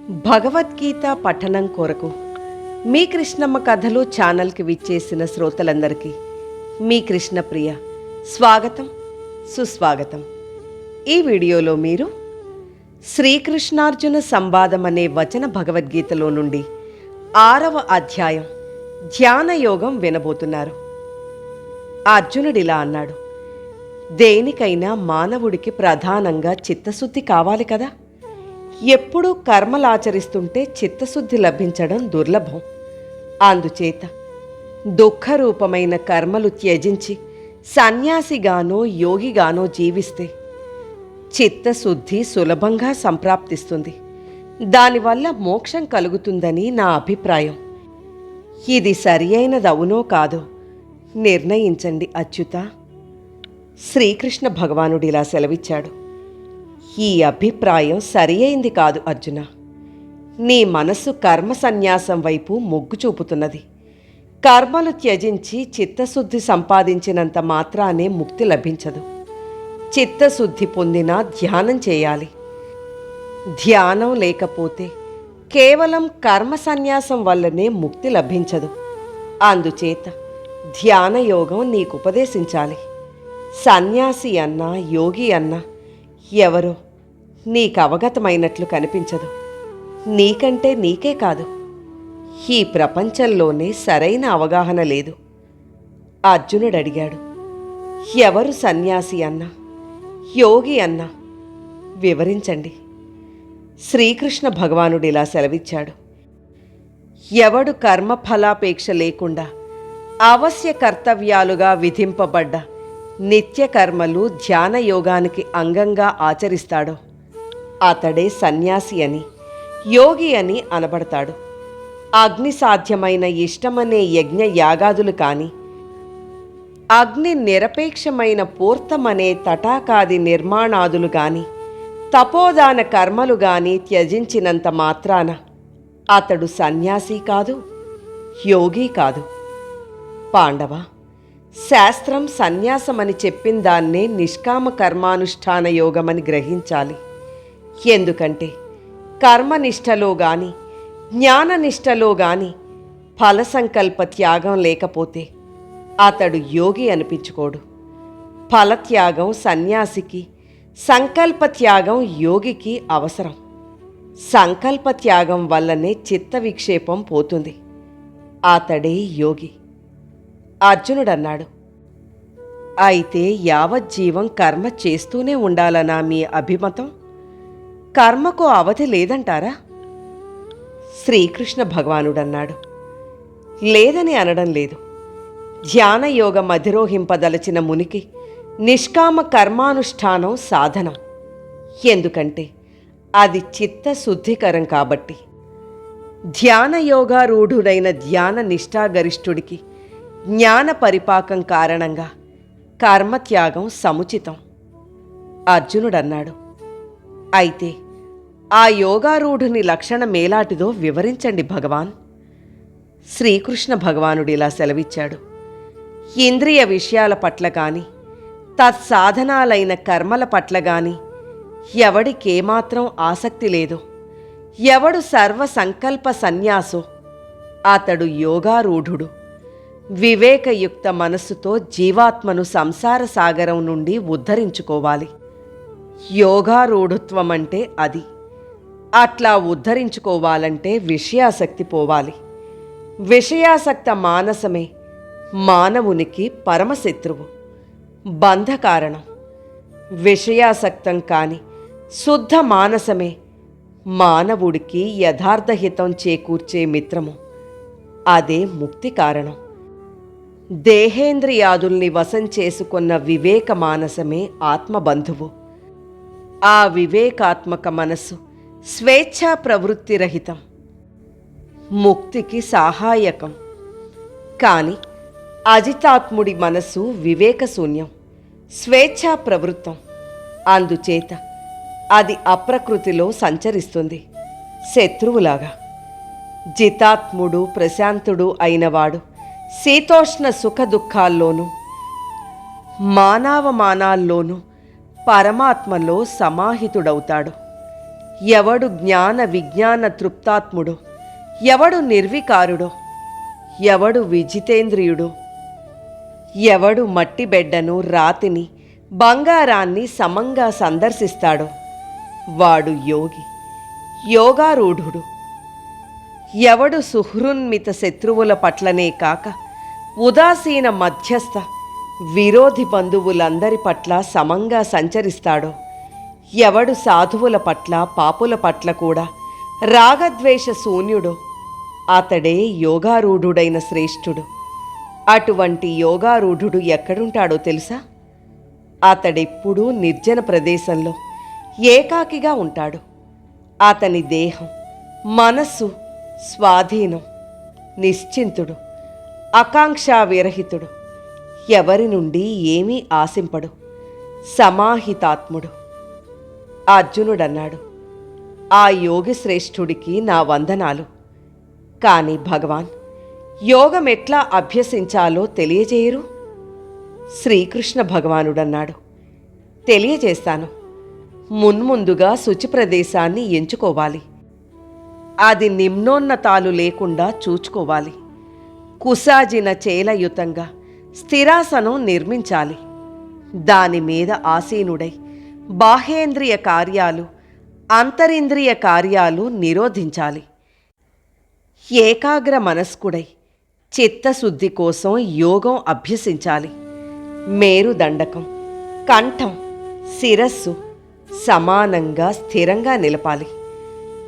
భగవద్గీత పఠనం కొరకు మీ కృష్ణమ్మ కథలు ఛానల్కి విచ్చేసిన శ్రోతలందరికీ మీ కృష్ణప్రియ స్వాగతం సుస్వాగతం. ఈ వీడియోలో మీరు శ్రీకృష్ణార్జున సంవాదం అనే వచన భగవద్గీతలో నుండి 6వ అధ్యాయం ధ్యానయోగం వినబోతున్నారు. అర్జునుడిలా అన్నాడు, దేనికైనా మానవుడికి ప్రధానంగా చిత్తశుద్ధి కావాలి కదా. ఎప్పుడూ కర్మలాచరిస్తుంటే చిత్తశుద్ధి లభించడం దుర్లభం. అందుచేత దుఃఖరూపమైన కర్మలు త్యజించి సన్యాసిగానో యోగిగానో జీవిస్తే చిత్తశుద్ధి సులభంగా సంప్రాప్తిస్తుంది. దానివల్ల మోక్షం కలుగుతుందని నా అభిప్రాయం. ఇది సరి అయినదవునో కాదో నిర్ణయించండి అచ్యుత. శ్రీకృష్ణ భగవానుడిలా సెలవిచ్చాడు, ఈ అభిప్రాయం సరి అయింది కాదు అర్జున. నీ మనస్సు కర్మ సన్యాసం వైపు మొగ్గు చూపుతున్నది. కర్మలు త్యజించి చిత్తశుద్ధి సంపాదించినంత మాత్రానే ముక్తి లభించదు. చిత్తశుద్ధి పొందినా ధ్యానం చేయాలి. ధ్యానం లేకపోతే కేవలం కర్మ సన్యాసం వల్లనే ముక్తి లభించదు. అందుచేత ధ్యానయోగం నీకు ఉపదేశించాలి. సన్యాసి అన్నా యోగి అన్నా ఎవరో నీకు అవగతమైనట్లు కనిపించదు. నీకంటే నీకే కాదు, ఈ ప్రపంచంలోనే సరైన అవగాహన లేదు. అర్జునుడు అడిగాడు, ఎవరు సన్యాసి అన్నా యోగి అన్నా వివరించండి. శ్రీకృష్ణ భగవానుడు ఇలా సెలవిచ్చాడు, ఎవడు కర్మఫలాపేక్ష లేకుండా అవశ్య కర్తవ్యాలుగా విధింపబడ్డ నిత్య కర్మలు ధ్యానయోగానికి అంగంగా ఆచరిస్తాడో అతడే సన్యాసి అని యోగి అని అనబడతాడు. అగ్ని సాధ్యమైన ఇష్టమనే యజ్ఞ యాగాదులు కాని, అగ్ని నిరపేక్షమైన పూర్తమనే తటాకాది నిర్మాణాదులు గాని, తపోదాన కర్మలు గాని త్యజించినంత మాత్రాన అతడు సన్యాసి కాదు, యోగి కాదు. పాండవ, శాస్త్రం సన్యాసమని చెప్పిన దాన్నే నిష్కామ కర్మానుష్ఠాన యోగమని గ్రహించాలి. ఎందుకంటే కర్మనిష్టలో గాని జ్ఞాననిష్టలో గాని ఫలసంకల్ప త్యాగం లేకపోతే అతడు యోగి అనిపించుకోడు. ఫలత్యాగం సన్యాసికి, సంకల్ప త్యాగం యోగికి అవసరం. సంకల్ప త్యాగం వల్లనే చిత్త విక్షేపం పోతుంది. అతడే యోగి. అర్జునుడన్నాడు, అయితే యావజ్జీవం కర్మ చేస్తూనే ఉండాలనా మీ అభిమతం? కర్మకు అవధి లేదంటారా? శ్రీకృష్ణ భగవానుడన్నాడు, లేదని అనడం లేదు. ధ్యానయోగం అధిరోహింపదలచిన మునికి నిష్కామ కర్మానుష్ఠానం సాధనం. ఎందుకంటే అది చిత్తశుద్ధికరం కాబట్టి. ధ్యానయోగారూఢుడైన ధ్యాన నిష్ఠాగరిష్ఠుడికి జ్ఞాన పరిపాకం కారణంగా కర్మత్యాగం సముచితం. అర్జునుడన్నాడు, అయితే ఆ యోగారూఢుని లక్షణమేలాటిదో వివరించండి భగవాన్. శ్రీకృష్ణ భగవానుడు ఇలా సెలవిచ్చాడు, ఇంద్రియ విషయాల పట్ల గాని తత్సాధనాలైన కర్మల పట్ల గాని ఎవడికేమాత్రం ఆసక్తి లేదో, ఎవడు సర్వ సంకల్ప సన్యాసో అతడు యోగారూఢుడు. వివేకయుక్త మనస్సుతో జీవాత్మను సంసార సాగరం నుండి ఉద్ధరించుకోవాలి. యోగారూఢత్వం అంటే అది. అట్లా ఉద్ధరించుకోవాలంటే విషయాసక్తి పోవాలి. విషయాసక్త మానసమే మానవునికి పరమశత్రువు, బంధకారణం. విషయాసక్తం కాని శుద్ధ మానసమే మానవుడికి యథార్థహితం చేకూర్చే మిత్రము. అదే ముక్తి కారణం. దేహేంద్రియాదుల్ని వశం చేసుకున్న వివేక మానసమే ఆత్మబంధువు. ఆ వివేకాత్మక మనస్సు స్వేచ్ఛా ప్రవృత్తిరహితం, ముక్తికి సహాయకం. కాని అజితాత్ముడి మనస్సు వివేకశూన్యం, స్వేచ్ఛా ప్రవృత్తం. అందుచేత అది అప్రకృతిలో సంచరిస్తుంది, శత్రువులాగా. జితాత్ముడు ప్రశాంతుడు అయినవాడు శీతోష్ణ సుఖ దుఃఖాల్లోనూ మానవమానాల్లోనూ పరమాత్మలో సమాహితుడవుతాడు. ఎవడు జ్ఞాన విజ్ఞాన తృప్తాత్ముడో, ఎవడు నిర్వికారుడో, ఎవడు విజితేంద్రియుడో, ఎవడు మట్టి బెడ్డను రాతిని బంగారాన్ని సమంగా సందర్శిస్తాడో వాడు యోగి, యోగారూఢుడు. ఎవడు సుహృన్మిత శత్రువుల పట్లనే కాక ఉదాసీన మధ్యస్థ విరోధి బంధువులందరి పట్ల సమంగా సంచరిస్తాడో, ఎవడు సాధువుల పట్ల పాపుల పట్ల కూడా రాగద్వేష శూన్యుడో అతడే యోగారూఢుడైన శ్రేష్ఠుడు. అటువంటి యోగారూఢుడు ఎక్కడుంటాడో తెలుసా? అతడెప్పుడూ నిర్జన ప్రదేశంలో ఏకాకిగా ఉంటాడు. అతని దేహం, మనస్సు స్వాధీనం, నిశ్చింతుడు, ఆకాంక్షా విరహితుడు, ఎవరి నుండి ఏమీ ఆశింపడు, సమాహితాత్ముడు. అర్జునుడన్నాడు, ఆ యోగి శ్రేష్ఠుడికి నా వందనాలు. కాని భగవాన్, యోగం ఎట్లా అభ్యసించాలో తెలియజేయరు? శ్రీకృష్ణ భగవానుడన్నాడు, తెలియజేస్తాను. మున్ముందుగా శుచి ప్రదేశాన్ని ఎంచుకోవాలి. అది నిమ్నోన్నతాలు లేకుండా చూచుకోవాలి. కుశాజిన చేలయుతంగా స్థిరాసనం నిర్మించాలి. దానిమీద ఆసీనుడై బాహేంద్రియ కార్యాలు, అంతరింద్రియ కార్యాలు నిరోధించాలి. ఏకాగ్ర మనస్కుడై చిత్తశుద్ధి కోసం యోగం అభ్యసించాలి. మేరుదండకం, కంఠం, శిరస్సు సమానంగా స్థిరంగా నిలపాలి.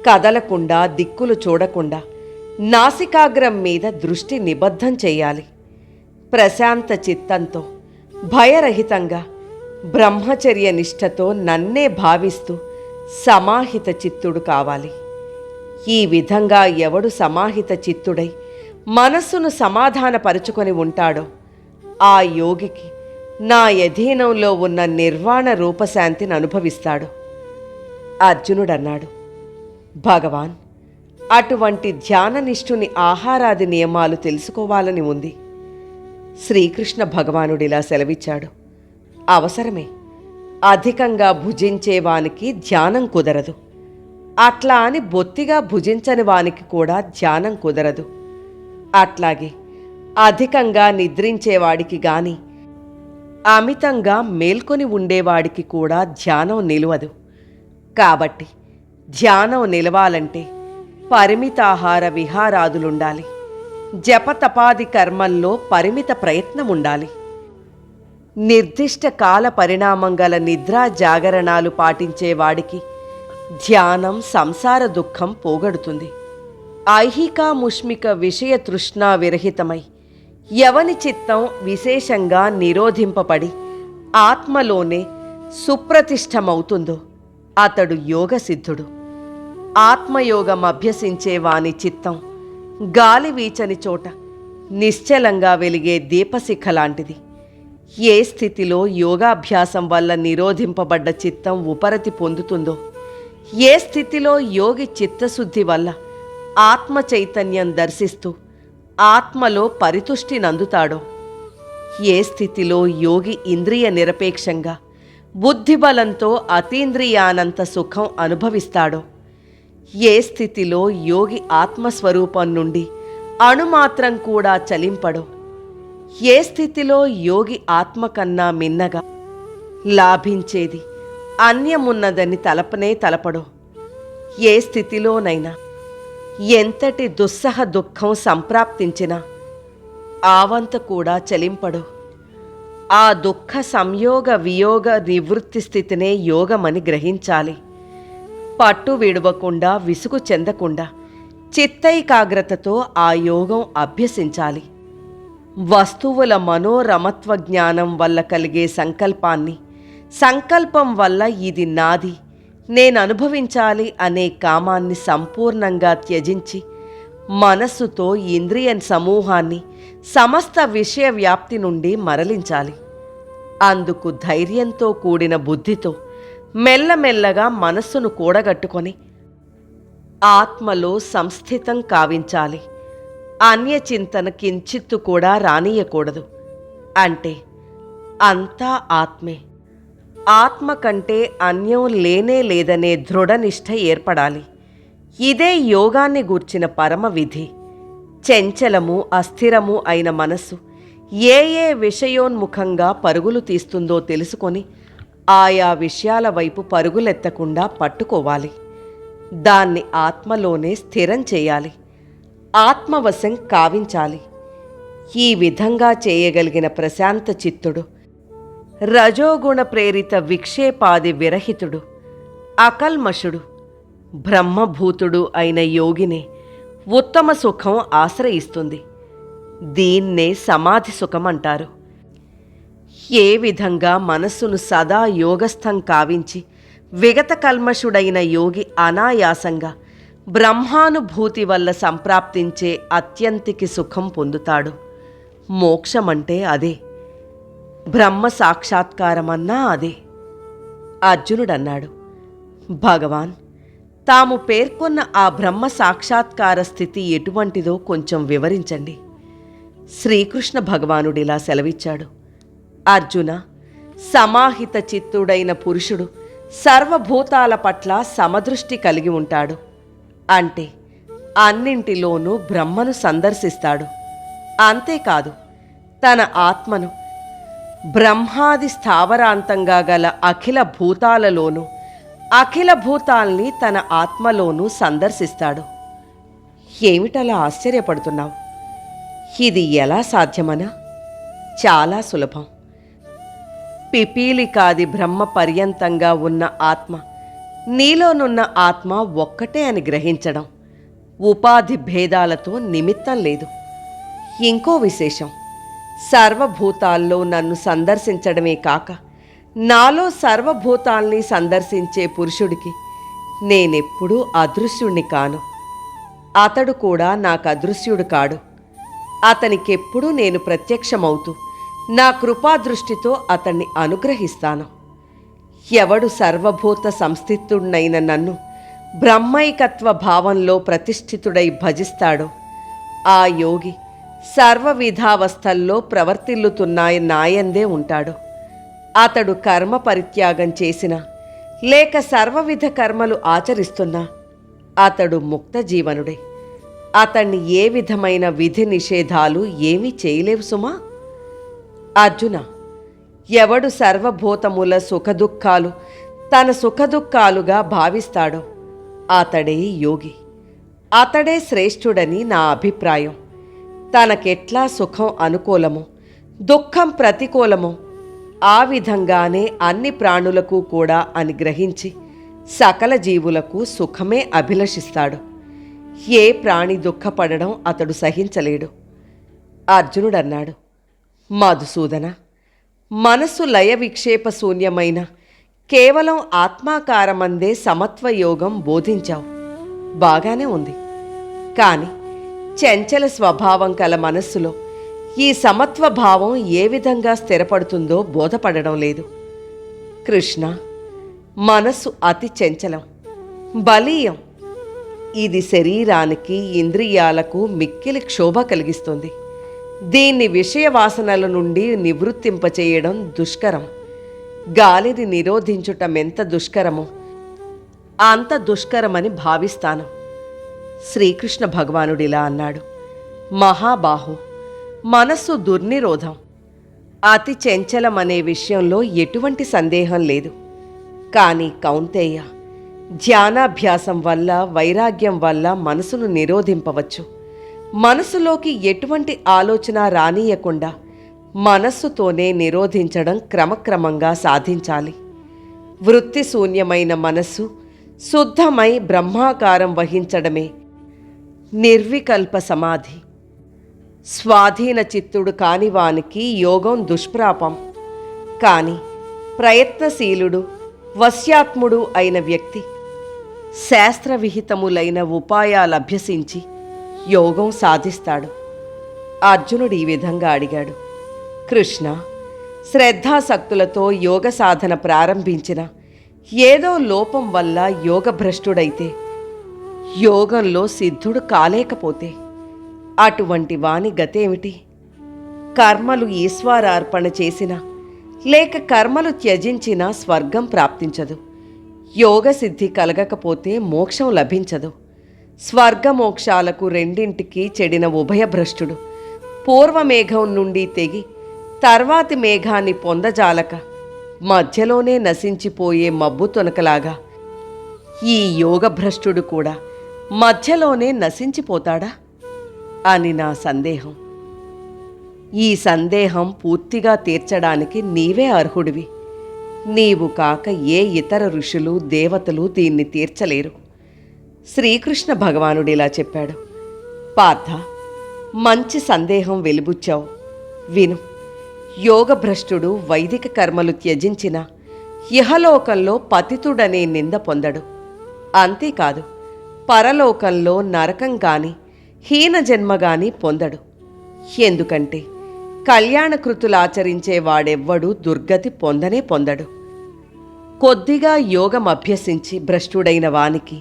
కదలకుండా, దిక్కులు చూడకుండా నాసికాగ్రం మీద దృష్టి నిబద్ధం చేయాలి. ప్రశాంత చిత్తంతో, భయరహితంగా, బ్రహ్మచర్య నిష్ఠతో నన్నే భావిస్తూ సమాహిత చిత్తుడు కావాలి. ఈ విధంగా ఎవడు సమాహిత చిత్తుడై మనస్సును సమాధానపరుచుకొని ఉంటాడో ఆ యోగికి నా అధీనంలో ఉన్న నిర్వాణ రూపశాంతిని అనుభవిస్తాడు. అర్జునుడన్నాడు, భగవాన్, అటువంటి ధ్యాననిష్ఠుని ఆహారాది నియమాలు తెలుసుకోవాలని ఉంది. శ్రీకృష్ణ భగవానుడిలా సెలవిచ్చాడు, అవసరమే. అధికంగా భుజించేవానికి ధ్యానం కుదరదు. అట్లా అని బొత్తిగా భుజించని వానికి కూడా ధ్యానం కుదరదు. అట్లాగే అధికంగా నిద్రించేవాడికి గాని అమితంగా మేల్కొని ఉండేవాడికి కూడా ధ్యానం నిలవదు. కాబట్టి ధ్యానం నిలవాలంటే పరిమితాహార విహారాదులుండాలి. జపతపాది కర్మల్లో పరిమిత ప్రయత్నం ఉండాలి. నిర్దిష్ట కాల పరిణామం గల నిద్రా జాగరణాలు పాటించేవాడికి ధ్యానం సంసార దుఃఖం పోగొడుతుంది. ఐహికాముష్మిక విషయ తృష్ణా విరహితమై ఎవని చిత్తం విశేషంగా నిరోధింపబడి ఆత్మలోనే సుప్రతిష్టమవుతుందో అతడు యోగసిద్ధుడు. ఆత్మయోగం అభ్యసించే వాని చిత్తం గాలి వీచని చోట నిశ్చలంగా వెలిగే దీపశిఖ లాంటిది. ఏ స్థితిలో యోగాభ్యాసం వల్ల నిరోధింపబడ్డ చిత్తం ఉపరతి పొందుతుందో, ఏ స్థితిలో యోగి చిత్తశుద్ధి వల్ల ఆత్మ చైతన్యం దర్శిస్తూ ఆత్మలో పరితుష్టి నందుతాడో, ఏ స్థితిలో యోగి ఇంద్రియ నిరపేక్షంగా బుద్ధిబలంతో అతీంద్రియానంత సుఖం అనుభవిస్తాడో, ఏ స్థితిలో యోగి ఆత్మస్వరూపం నుండి అణుమాత్రం కూడా చలింపడో, ఏ స్థితిలో యోగి ఆత్మ కన్నా మిన్నగా లాభించేది అన్యమున్నదని తలపనే తలపడో, ఏ స్థితిలోనైనా ఎంతటి దుస్సహ దుఃఖం సంప్రాప్తించినా ఆవంత కూడా చలింపడో, ఆ దుఃఖ సంయోగ వియోగ నివృత్తి స్థితినే యోగమని గ్రహించాలి. పట్టు విడవకుండా, విసుగు చెందకుండా చిత్తైకాగ్రతతో ఆ యోగం అభ్యసించాలి. వస్తువుల మనోరమత్వ జ్ఞానం వల్ల కలిగే సంకల్పాన్ని, సంకల్పం వల్ల ఇది నాది, నేను అనుభవించాలి అనే కామాన్ని సంపూర్ణంగా త్యజించి మనస్సుతో ఇంద్రియ సమూహాన్ని సమస్త విషయ వ్యాప్తి నుండి మరలించాలి. అందుకు ధైర్యంతో కూడిన బుద్ధితో మెల్లమెల్లగా మనస్సును కూడగట్టుకొని ఆత్మలో సంస్థితం కావించాలి. అన్యచింతన కించిత్తు కూడా రానియకూడదు. అంటే అంతా ఆత్మే, ఆత్మ కంటే అన్యం లేనే లేదనే దృఢనిష్ట ఏర్పడాలి. ఇదే యోగాన్ని గూర్చిన పరమ విధి. చంచలము అస్థిరము అయిన మనస్సు ఏ ఏ విషయోన్ముఖంగా పరుగులు తీస్తుందో తెలుసుకొని ఆయా విషయాల వైపు పరుగులెత్తకుండా పట్టుకోవాలి. దాన్ని ఆత్మలోనే స్థిరం చేయాలి. ఆత్మవశం కావించాలి. ఈ విధంగా చేయగలిగిన ప్రశాంత చిత్తుడు, రజోగుణ ప్రేరిత విక్షేపాది విరహితుడు, అకల్మషుడు, బ్రహ్మభూతుడు అయిన యోగినే ఉత్తమ సుఖం ఆశ్రయిస్తుంది. దీన్నే సమాధి సుఖం అంటారు. ఏ విధంగా మనస్సును సదా యోగస్థం కావించి విగత కల్మషుడైన యోగి అనాయాసంగా బ్రహ్మానుభూతి వల్ల సంప్రాప్తించే అత్యంతికి సుఖం పొందుతాడు. మోక్షమంటే అదే. బ్రహ్మ సాక్షాత్కారమన్నా అదే. అర్జునుడన్నాడు, భగవాన్, తాము పేర్కొన్న ఆ బ్రహ్మ సాక్షాత్కార స్థితి ఎటువంటిదో కొంచెం వివరించండి. శ్రీకృష్ణ భగవానుడిలా సెలవిచ్చాడు, అర్జున, సమాహిత చిత్తుడైన పురుషుడు సర్వభూతాల పట్ల సమదృష్టి కలిగి ఉంటాడు. అంటే అన్నింటిలోనూ బ్రహ్మను సందర్శిస్తాడు. అంతేకాదు, తన ఆత్మను బ్రహ్మాది స్థావరాంతంగా గల అఖిల భూతాలలోనూ అఖిల భూతాల్ని తన ఆత్మలోనూ సందర్శిస్తాడు. ఏమిటలా ఆశ్చర్యపడుతున్నావు? ఇది ఎలా సాధ్యమనా? చాలా సులభం. పిపీలికాది బ్రహ్మ పర్యంతంగా ఉన్న ఆత్మ, నీలోనున్న ఆత్మ ఒక్కటే అని గ్రహించడం. ఉపాధి భేదాలతో నిమిత్తం లేదు. ఇంకో విశేషం, సర్వభూతాల్లో నన్ను సందర్శించడమే కాక నాలో సర్వభూతాల్ని సందర్శించే పురుషుడికి నేనెప్పుడూ అదృశ్యుణ్ణి కాను. అతడు కూడా నాకు అదృశ్యుడు కాడు. అతనికెప్పుడూ నేను ప్రత్యక్షమవుతూ నా కృపాదృష్టితో అతన్ని అనుగ్రహిస్తాను. ఎవడు సర్వభూత సంస్థితుడైన నన్ను బ్రహ్మైకత్వ భావంలో ప్రతిష్ఠితుడై భజిస్తాడో ఆ యోగి సర్వవిధావస్థల్లో ప్రవర్తిల్లుతున్నాయ నాయందే ఉంటాడు. అతడు కర్మ పరిత్యాగం చేసినా లేక సర్వవిధ కర్మలు ఆచరిస్తున్నా అతడు ముక్త జీవనుడే. అతన్ని ఏ విధమైన విధి నిషేధాలు ఏమీ చేయలేవు సుమా. అర్జున, ఎవడు సర్వభూతముల సుఖదుఖాలు తన సుఖదుఖాలుగా భావిస్తాడో అతడే యోగి. అతడే శ్రేష్ఠుడని నా అభిప్రాయం. తనకెట్లా సుఖం అనుకూలమో దుఃఖం ప్రతికూలమో ఆ విధంగానే అన్ని ప్రాణులకు కూడా అని గ్రహించి సకల జీవులకు సుఖమే అభిలషిస్తాడు. ఏ ప్రాణి దుఃఖపడడం అతడు సహించలేడు. అర్జునుడన్నాడు, మధుసూదన, మనస్సు లయ విక్షేప శూన్యమైన కేవలం ఆత్మాకారమందే సమత్వయోగం బోధించావు. బాగానే ఉంది. కాని చంచల స్వభావం కల మనస్సులో ఈ సమత్వభావం ఏ విధంగా స్థిరపడుతుందో బోధపడడం లేదు. కృష్ణ, మనస్సు అతి చంచలం, బలీయం. ఇది శరీరానికి ఇంద్రియాలకు మిక్కిలి క్షోభ కలిగిస్తుంది. దీన్ని విషయవాసనల నుండి నివృత్తింపచేయడం దుష్కరం. గాలిని నిరోధించుటమెంత దుష్కరమో అంత దుష్కరమని భావిస్తాను. శ్రీకృష్ణ భగవానుడిలా అన్నాడు, మహాబాహు, మనస్సు దుర్నిరోధం, అతి చంచలమనే విషయంలో ఎటువంటి సందేహం లేదు. కానీ కౌంతేయ, ధ్యానాభ్యాసం వల్ల వైరాగ్యం వల్ల మనసును నిరోధింపవచ్చు. మనసులోకి ఎటువంటి ఆలోచన రానీయకుండా మనస్సుతోనే నిరోధించడం క్రమక్రమంగా సాధించాలి. వృత్తి శూన్యమైన మనస్సు శుద్ధమై బ్రహ్మాకారం వహించడమే నిర్వికల్ప సమాధి. స్వాధీన చిత్తుడు కానివానికి యోగం దుష్ప్రాపం. కాని ప్రయత్నశీలుడు వశ్యాత్ముడు అయిన వ్యక్తి శాస్త్రవిహితములైన ఉపాయాలభ్యసించి యోగం సాధిస్తాడు. అర్జునుడు ఈ విధంగా అడిగాడు, కృష్ణ, శ్రద్ధాసక్తులతో యోగ సాధన ప్రారంభించిన ఏదో లోపం వల్ల యోగభ్రష్టుడైతే, యోగంలో సిద్ధుడు కాలేకపోతే అటువంటి వాని గతేమిటి? కర్మలు ఈశ్వరార్పణ చేసిన లేక కర్మలు త్యజించినా స్వర్గం ప్రాప్తించదు. యోగ సిద్ధి కలగకపోతే మోక్షం లభించదు. స్వర్గమోక్షాలకు రెండింటికి చెడిన ఉభయభ్రష్టుడు పూర్వమేఘం నుండి తెగి తర్వాతి మేఘాన్ని పొందజాలక మధ్యలోనే నశించిపోయే మబ్బు తొనకలాగా ఈ యోగభ్రష్టుడు కూడా మధ్యలోనే నశించిపోతాడా అని నా సందేహం. ఈ సందేహం పూర్తిగా తీర్చడానికి నీవే అర్హుడివి. నీవు కాక ఏ ఇతర ఋషులు దేవతలు దీన్ని తీర్చలేరు. శ్రీకృష్ణ భగవానుడిలా చెప్పాడు. పార్థ, మంచి సందేహం వెలిబుచ్చావు. విను. యోగభ్రష్టుడు వైదిక కర్మలు త్యజించిన ఇహలోకంలో పతితుడనే నింద పొందడు. అంతేకాదు, పరలోకంలో నరకం గాని హీన జన్మ గాని పొందడు. ఎందుకంటే కళ్యాణకృతులాచరించే వాడెవ్వడూ దుర్గతి పొందనే పొందడు. కొద్దిగా యోగం అభ్యసించి భ్రష్టుడైన వానికి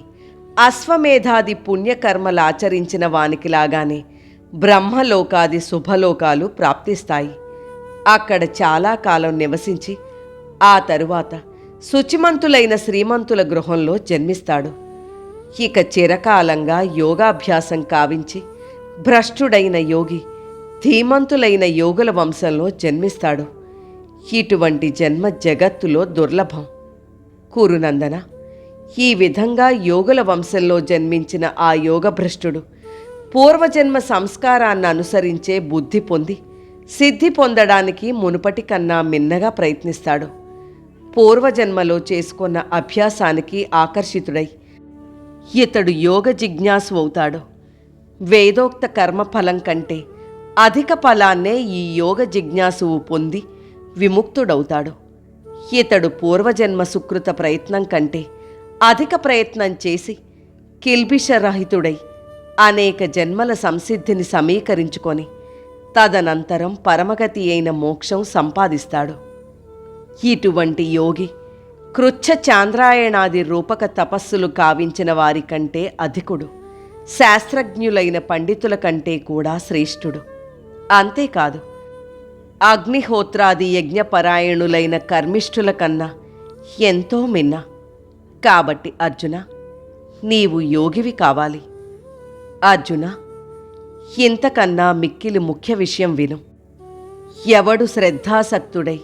అశ్వమేధాది పుణ్యకర్మలాచరించిన వానికిలాగానే బ్రహ్మలోకాది శుభలోకాలు ప్రాప్తిస్తాయి. అక్కడ చాలా కాలం నివసించి ఆ తరువాత శుచిమంతులైన శ్రీమంతుల గృహంలో జన్మిస్తాడు. ఇక చిరకాలంగా యోగాభ్యాసం కావించి భ్రష్టుడైన యోగి ధీమంతులైన యోగుల వంశంలో జన్మిస్తాడు. ఇటువంటి జన్మ జగత్తులో దుర్లభం. కురునందన, ఈ విధంగా యోగుల వంశంలో జన్మించిన ఆ యోగభ్రష్టుడు పూర్వజన్మ సంస్కారాన్ని అనుసరించే బుద్ధి పొంది సిద్ధి పొందడానికి మునుపటి కన్నా మిన్నగా ప్రయత్నిస్తాడు. పూర్వజన్మలో చేసుకున్న అభ్యాసానికి ఆకర్షితుడై ఇతడు యోగ జిజ్ఞాసు అవుతాడు. వేదోక్త కర్మఫలం కంటే అధిక ఫలాన్నే ఈ యోగ జిజ్ఞాసువు పొంది విముక్తుడవుతాడు. ఇతడు పూర్వజన్మ సుకృత ప్రయత్నం కంటే అధిక ప్రయత్నం చేసి కిల్బిషరహితుడై అనేక జన్మల సంసిద్ధిని సమీకరించుకొని తదనంతరం పరమగతి అయిన మోక్షం సంపాదిస్తాడు. ఇటువంటి యోగి కృచ్ఛ చాంద్రాయణాది రూపక తపస్సులు కావించిన వారి కంటే అధికుడు. శాస్త్రజ్ఞులైన పండితుల కంటే కూడా శ్రేష్ఠుడు. అంతేకాదు, అగ్నిహోత్రాది యజ్ఞపరాయణులైన కర్మిష్ఠుల కన్నా ఎంతో మిన్న. కాబట్టి అర్జున, నీవు యోగివి కావాలి. అర్జున, ఇంతకన్నా మిక్కిలి ముఖ్య విషయం విను. ఎవడు శ్రద్ధాసక్తుడై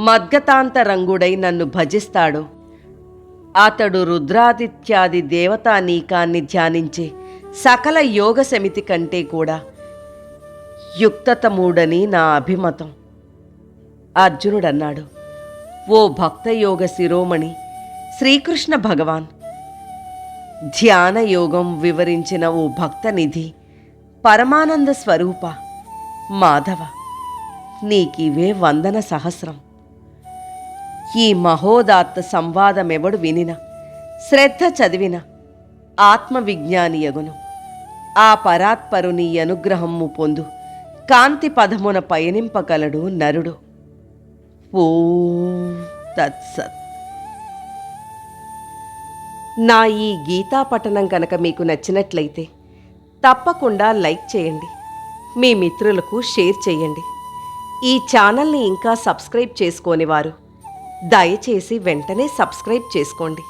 మద్గతాంతరంగుడై నన్ను భజిస్తాడో అతడు రుద్రాదిత్యాది దేవతానీకాన్ని ధ్యానించే సకల యోగ సమితి కంటే కూడా యుక్తతముడని నా అభిమతం. అర్జునుడన్నాడు. ఓ భక్తయోగ శిరోమణి శ్రీకృష్ణ భగవాన్, ధ్యానయోగం వివరించిన ఓ భక్తనిధి పరమానంద స్వరూప మాధవ, నీకివే వందన సహస్రం. ఈ మహోదాత్త సంవాదమెవడు వినిన శ్రద్ధ చదివిన ఆత్మవిజ్ఞానియగును. ఆ పరాత్పరుని అనుగ్రహము పొందు కాంతి పదమున పయనింపగలడు నరుడు. ఓం తత్సత్. నా ఈ గీతా పఠనం కనుక మీకు నచ్చినట్లయితే తప్పకుండా లైక్ చేయండి, మీ మిత్రులకు షేర్ చేయండి. ఈ ఛానల్ని ఇంకా సబ్స్క్రైబ్ చేసుకోని వారు దయచేసి వెంటనే సబ్స్క్రైబ్ చేసుకోండి.